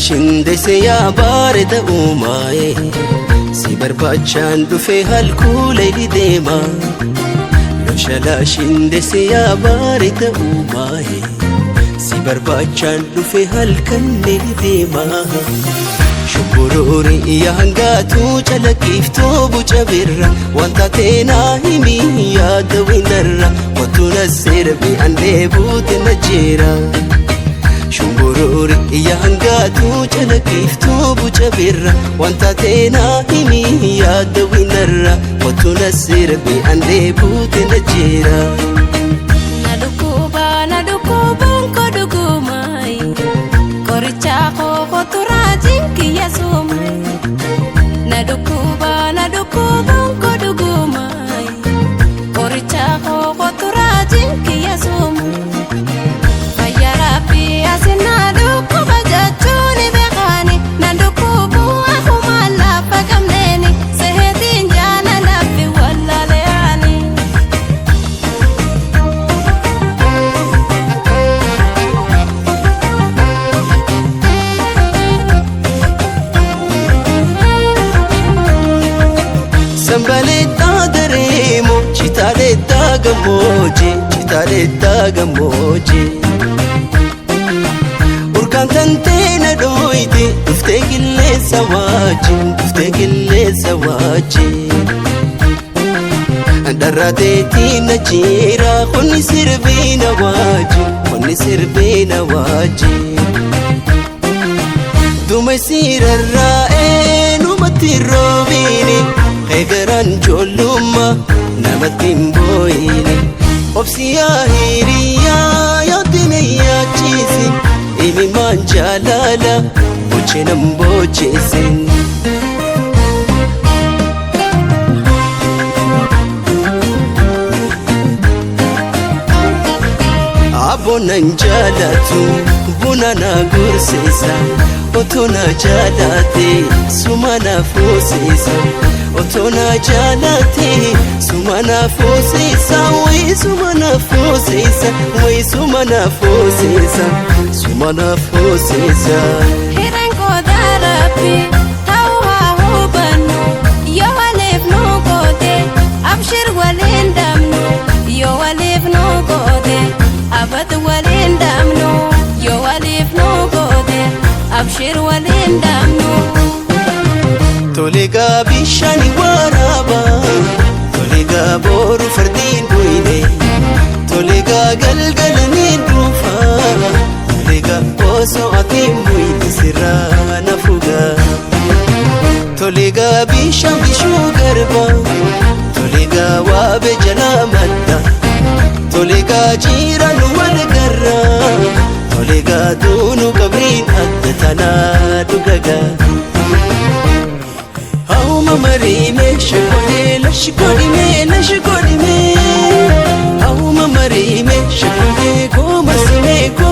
shindese yaa bareeda uumaa'e si barbaachaan dhufee halkuulee deema. Loshalaa shindese yaa bareeda uumaa'e si barbaachaan dhufee halkanee deema. Shukkuroori yaa hangaatuu calaqqiftuu buca birra wanta teenaa himii yaada winarra wattu na sirbi andee buute na jira. Shukkuroori yaa hangaatuu calaqqiftuu buca birra wanta teenaa himii yaada winarra wattu na sirbi andee buute na jira. Na dhukkubaan koo dhugumaayi qorichaa koo koturaajin kiyya suumaayi. Na dhukkubaan koo dhugumaayi qorichaa koo koturaajin kiyya suumaayi. Fayyaa Rabbii asinaa dhukkuba jechuun beekaani na dhukkubuu akkuma lafa gamneeni seetiin jaalalaaf wallaaleani. Sambaleetaa dareemoo chitaaleetaa gammoojjii urgaan tantee na dhooyte dhuftee qilleensa wajjin dharraateetii na jira konni sirbii na wajjin duumessi rarraa'ee numatti roobiini eegaraan ijoollummaa namatti hin boo'ini. Obsiyaa hiriyaa yooti na yaachiisi imimaan jaalala bochee nan bocheessin. Abboon nan jaalatu buna na gorseessa otoo na jaalate suma na fuuseessa. Otoo na jaalate suma na fuuseessa wayii suma na fuuseessa wayii suma na fuuseessa. Hireen koo daarabbii ta'uu haa hubannu yoo waliif nu goote abshir waliin damnu yoo waliif nu goote abad waliin damnu yoo waliif nu goote abshir waliin damnu. Toleegaa bishaani waraaba toleegaa boru fardiin buyne toleegaa galgalaniin dhufa toleegaa osoo atiin buyne sirraa na fuga. Toleegaa bishaan bishuu garba toleegaa waabe jalaa madda toleegaa jiiraan wal garra toleegaa duunu qabriin adda tanaa dhugaga. Auma marime shakone la shakone auma marime shakone ko masine ko